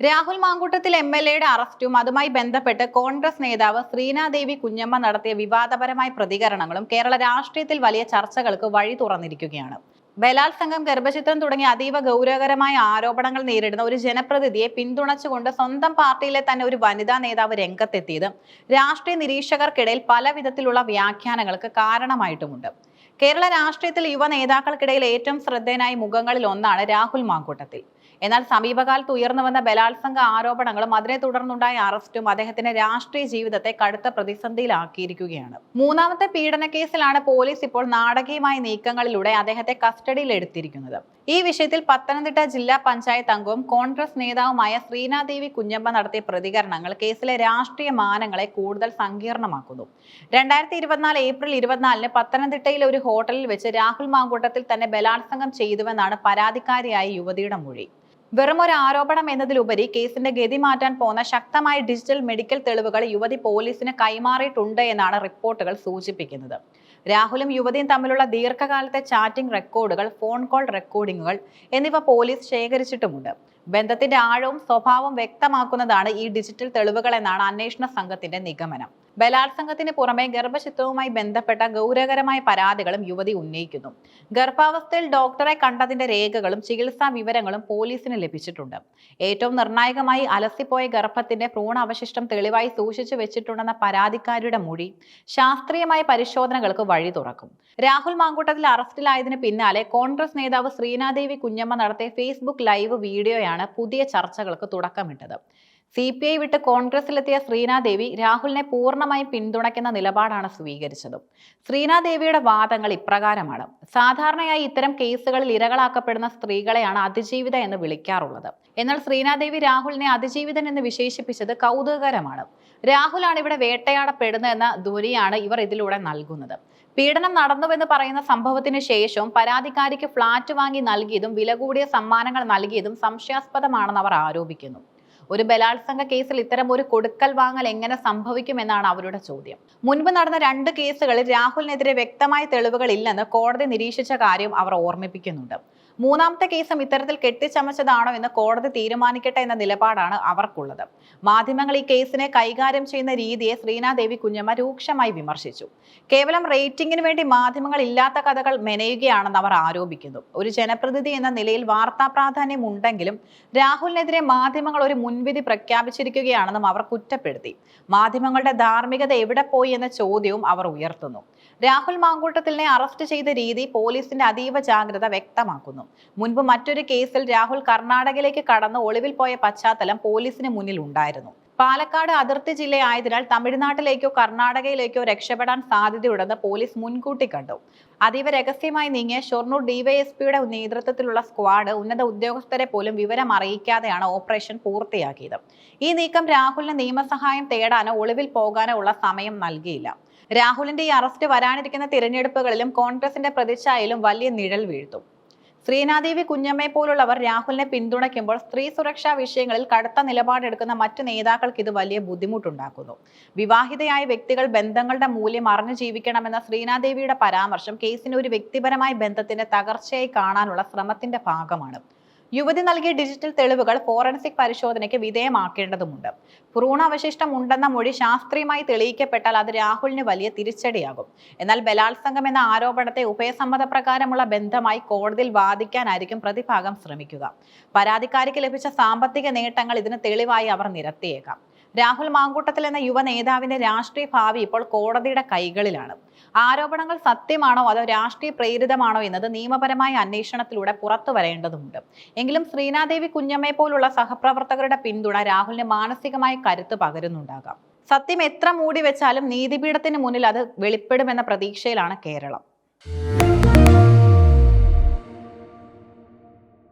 രാഹുൽ മാങ്കൂട്ടത്തിൽ എംഎൽഎയുടെ അറസ്റ്റും അതുമായി ബന്ധപ്പെട്ട് കോൺഗ്രസ് നേതാവ് ശ്രീനാദേവി കുഞ്ഞമ്മ നടത്തിയ വിവാദപരമായ പ്രതികരണങ്ങളും കേരള രാഷ്ട്രീയത്തിൽ വലിയ ചർച്ചകൾക്ക് വഴി തുറന്നിരിക്കുകയാണ്. ബലാത്സംഗം, ഗർഭചിത്രം തുടങ്ങിയ അതീവ ഗൗരവകരമായ ആരോപണങ്ങൾ നേരിടുന്ന ഒരു ജനപ്രതിനിധിയെ പിന്തുണച്ചുകൊണ്ട് സ്വന്തം പാർട്ടിയിലെ തന്നെ ഒരു വനിതാ നേതാവ് രംഗത്തെത്തിയത് രാഷ്ട്രീയ നിരീക്ഷകർക്കിടയിൽ പല വിധത്തിലുള്ള വ്യാഖ്യാനങ്ങൾക്ക് കാരണമായിട്ടുമുണ്ട്. കേരള രാഷ്ട്രീയത്തിൽ യുവ നേതാക്കൾക്കിടയിൽ ഏറ്റവും ശ്രദ്ധേയനായ മുഖങ്ങളിൽ ഒന്നാണ് രാഹുൽ മാങ്കൂട്ടത്തിൽ. എന്നാൽ സമീപകാലത്ത് ഉയർന്നു വന്ന ബലാത്സംഗ ആരോപണങ്ങളും അതിനെ തുടർന്നുണ്ടായ അറസ്റ്റും അദ്ദേഹത്തിന്റെ രാഷ്ട്രീയ ജീവിതത്തെ കടുത്ത പ്രതിസന്ധിയിലാക്കിയിരിക്കുകയാണ്. മൂന്നാമത്തെ പീഡന കേസിലാണ് പോലീസ് ഇപ്പോൾ നാടകീയമായ നീക്കങ്ങളിലൂടെ അദ്ദേഹത്തെ കസ്റ്റഡിയിൽ എടുത്തിരിക്കുന്നത്. ഈ വിഷയത്തിൽ പത്തനംതിട്ട ജില്ലാ പഞ്ചായത്ത് അംഗവും കോൺഗ്രസ് നേതാവുമായ ശ്രീനാദേവി കുഞ്ഞമ്മ നടത്തിയ പ്രതികരണങ്ങൾ കേസിലെ രാഷ്ട്രീയ മാനങ്ങളെ കൂടുതൽ സങ്കീർണമാക്കുന്നു. 2024 ഏപ്രിൽ 24 പത്തനംതിട്ടയിലെ ഒരു ഹോട്ടലിൽ വെച്ച് രാഹുൽ മാങ്കൂട്ടത്തിൽ തന്നെ ബലാത്സംഗം ചെയ്തുവെന്നാണ് പരാതിക്കാരിയായ യുവതിയുടെ മൊഴി. വെറും ഒരു ആരോപണം എന്നതിലുപരി കേസിന്റെ ഗതി മാറ്റാൻ പോകുന്ന ശക്തമായ ഡിജിറ്റൽ മെഡിക്കൽ തെളിവുകൾ യുവതി പോലീസിന് കൈമാറിയിട്ടുണ്ട് എന്നാണ് റിപ്പോർട്ടുകൾ സൂചിപ്പിക്കുന്നത്. രാഹുലും യുവതിയും തമ്മിലുള്ള ദീർഘകാലത്തെ ചാറ്റിംഗ് റെക്കോർഡുകൾ, ഫോൺ കോൾ റെക്കോർഡിംഗുകൾ എന്നിവ പോലീസ് ശേഖരിച്ചിട്ടുമുണ്ട്. ബന്ധത്തിന്റെ ആഴവും സ്വഭാവവും വ്യക്തമാക്കുന്നതാണ് ഈ ഡിജിറ്റൽ തെളിവുകൾ എന്നാണ് അന്വേഷണ സംഘത്തിന്റെ നിഗമനം. ബലാത്സംഗത്തിന് പുറമെ ഗർഭചിത്രവുമായി ബന്ധപ്പെട്ട ഗൗരവകരമായ പരാതികളും യുവതി ഉന്നയിക്കുന്നു. ഗർഭാവസ്ഥയിൽ ഡോക്ടറെ കണ്ടതിന്റെ രേഖകളും ചികിത്സാ വിവരങ്ങളും പോലീസിന് ലഭിച്ചിട്ടുണ്ട്. ഏറ്റവും നിർണായകമായി അലസിപ്പോയ ഗർഭത്തിന്റെ ഭ്രൂണാവശിഷ്ടം തെളിവായി സൂക്ഷിച്ചു വെച്ചിട്ടുണ്ടെന്ന പരാതിക്കാരിയുടെ മൊഴി ശാസ്ത്രീയമായ പരിശോധനകൾക്ക് വഴി തുറക്കും. രാഹുൽ മാങ്കൂട്ടത്തിൽ അറസ്റ്റിലായതിനു പിന്നാലെ കോൺഗ്രസ് നേതാവ് ശ്രീനാദേവി കുഞ്ഞമ്മ നടത്തിയ ഫേസ്ബുക്ക് ലൈവ് വീഡിയോയാണ് പുതിയ ചർച്ചകൾക്ക് തുടക്കമിട്ടത്. CPI വിട്ട് കോൺഗ്രസിലെത്തിയ ശ്രീനാദേവി രാഹുലിനെ പൂർണ്ണമായും പിന്തുണയ്ക്കുന്ന നിലപാടാണ് സ്വീകരിച്ചത്. ശ്രീനാദേവിയുടെ വാദങ്ങൾ ഇപ്രകാരമാണ്. സാധാരണയായി ഇത്തരം കേസുകളിൽ ഇരകളാക്കപ്പെടുന്ന സ്ത്രീകളെയാണ് അതിജീവിത എന്ന് വിളിക്കാറുള്ളത്. എന്നാൽ ശ്രീനാദേവി രാഹുലിനെ അതിജീവിതൻ എന്ന് വിശേഷിപ്പിച്ചത് കൗതുകകരമാണ്. രാഹുലാണ് ഇവിടെ വേട്ടയാടപ്പെടുന്നതെന്ന ധ്വനിയാണ് ഇവർ ഇതിലൂടെ നൽകുന്നത്. പീഡനം നടന്നുവെന്ന് പറയുന്ന സംഭവത്തിന് ശേഷവും പരാതിക്കാരിക്ക് ഫ്ളാറ്റ് വാങ്ങി നൽകിയതും വില കൂടിയ സമ്മാനങ്ങൾ നൽകിയതും സംശയാസ്പദമാണെന്ന് അവർ ആരോപിക്കുന്നു. ഒരു ബലാത്സംഗ കേസിൽ ഇത്തരം ഒരു കൊടുക്കൽ വാങ്ങൽ എങ്ങനെ സംഭവിക്കുമെന്നാണ് അവരുടെ ചോദ്യം. മുൻപ് നടന്ന 2 കേസുകളിൽ രാഹുലിനെതിരെ വ്യക്തമായ തെളിവുകൾ ഇല്ലെന്ന് കോടതി നിരീക്ഷിച്ച കാര്യം അവർ ഓർമ്മിപ്പിക്കുന്നുണ്ട്. മൂന്നാമത്തെ കേസും ഇത്തരത്തിൽ കെട്ടിച്ചമച്ചതാണോ എന്ന് കോടതി തീരുമാനിക്കട്ടെ എന്ന നിലപാടാണ് അവർക്കുള്ളത്. മാധ്യമങ്ങൾ ഈ കേസിനെ കൈകാര്യം ചെയ്യുന്ന രീതിയെ ശ്രീനാദേവി കുഞ്ഞമ്മ രൂക്ഷമായി വിമർശിച്ചു. കേവലം റേറ്റിംഗിന് വേണ്ടി മാധ്യമങ്ങൾ ഇല്ലാത്ത കഥകൾ മെനയുകയാണെന്ന് അവർ ആരോപിക്കുന്നു. ഒരു ജനപ്രതിനിധി എന്ന നിലയിൽ വാർത്താ പ്രാധാന്യം ഉണ്ടെങ്കിലും രാഹുലിനെതിരെ മാധ്യമങ്ങൾ ഒരു മുൻവിധി പ്രഖ്യാപിച്ചിരിക്കുകയാണെന്നും അവർ കുറ്റപ്പെടുത്തി. മാധ്യമങ്ങളുടെ ധാർമ്മികത എവിടെ പോയി എന്ന ചോദ്യവും അവർ ഉയർത്തുന്നു. രാഹുൽ മാങ്കൂട്ടത്തിലിനെ അറസ്റ്റ് ചെയ്ത രീതി പോലീസിന്റെ അതീവ ജാഗ്രത വ്യക്തമാക്കുന്നു. മുൻപ് മറ്റൊരു കേസിൽ രാഹുൽ കർണാടകയിലേക്ക് കടന്ന് ഒളിവിൽ പോയ പശ്ചാത്തലം പോലീസിന് മുന്നിൽ ഉണ്ടായിരുന്നു. പാലക്കാട് അതിർത്തി ജില്ലയായതിനാൽ തമിഴ്നാട്ടിലേക്കോ കർണാടകയിലേക്കോ രക്ഷപ്പെടാൻ സാധ്യതയുണ്ടെന്ന് പോലീസ് മുൻകൂട്ടി കണ്ടു. അതീവ രഹസ്യമായി നീങ്ങിയ ഷൊർണൂർ ഡിവൈഎസ്പിയുടെ നേതൃത്വത്തിലുള്ള സ്ക്വാഡ് ഉന്നത ഉദ്യോഗസ്ഥരെ പോലും വിവരം അറിയിക്കാതെയാണ് ഓപ്പറേഷൻ പൂർത്തിയാക്കിയത്. ഈ നീക്കം രാഹുലിന് നിയമസഹായം തേടാനോ ഒളിവിൽ പോകാനോ ഉള്ള സമയം നൽകിയില്ല. രാഹുലിന്റെ ഈ അറസ്റ്റ് വരാനിരിക്കുന്ന തിരഞ്ഞെടുപ്പുകളിലും കോൺഗ്രസിന്റെ പ്രതിച്ഛായയിലും വലിയ നിഴൽ വീഴ്ത്തും. ശ്രീനാദേവി കുഞ്ഞമ്മയെ പോലുള്ളവർ രാഹുലിനെ പിന്തുണയ്ക്കുമ്പോൾ സ്ത്രീ സുരക്ഷാ വിഷയങ്ങളിൽ കടുത്ത നിലപാടെടുക്കുന്ന മറ്റു നേതാക്കൾക്ക് ഇത് വലിയ ബുദ്ധിമുട്ടുണ്ടാക്കുന്നു. വിവാഹിതയായ വ്യക്തികൾ ബന്ധങ്ങളുടെ മൂല്യം അറിഞ്ഞു ജീവിക്കണമെന്ന ശ്രീനാദേവിയുടെ പരാമർശം കേസിന് ഒരു വ്യക്തിപരമായ ബന്ധത്തിന്റെ തകർച്ചയായി കാണാനുള്ള ശ്രമത്തിന്റെ ഭാഗമാണ്. യുവതി നൽകിയ ഡിജിറ്റൽ തെളിവുകൾ ഫോറൻസിക് പരിശോധനയ്ക്ക് വിധേയമാക്കേണ്ടതുണ്ട്. ഭ്രൂണാവശിഷ്ടം ഉണ്ടെന്ന മൊഴി ശാസ്ത്രീയമായി തെളിയിക്കപ്പെട്ടാൽ അത് രാഹുലിന് വലിയ തിരിച്ചടിയാകും. എന്നാൽ ബലാത്സംഗം എന്ന ആരോപണത്തെ ഉഭയസമ്മതപ്രകാരമുള്ള ബന്ധമായി കോടതിയിൽ വാദിക്കാനായിരിക്കും പ്രതിഭാഗം ശ്രമിക്കുക. പരാതിക്കാരിക്ക് ലഭിച്ച സാമ്പത്തിക നേട്ടങ്ങൾ ഇതിന് തെളിവായി അവർ നിരത്തിയേക്കാം. രാഹുൽ മാങ്കൂട്ടത്തിൽ എന്ന യുവ നേതാവിന്റെ രാഷ്ട്രീയ ഭാവി ഇപ്പോൾ കോടതിയുടെ കൈകളിലാണ്. ആരോപണങ്ങൾ സത്യമാണോ അതോ രാഷ്ട്രീയ പ്രേരിതമാണോ എന്നത് നിയമപരമായ അന്വേഷണത്തിലൂടെ പുറത്തു വരേണ്ടതുണ്ട്. എങ്കിലും ശ്രീനാദേവി കുഞ്ഞമ്മയെ പോലുള്ള സഹപ്രവർത്തകരുടെ പിന്തുണ രാഹുലിന് മാനസികമായ കരുത്ത് പകരുന്നുണ്ടാകാം. സത്യം എത്ര മൂടി വെച്ചാലും നീതിപീഠത്തിന് മുന്നിൽ അത് വെളിപ്പെടുമെന്ന പ്രതീക്ഷയിലാണ് കേരളം.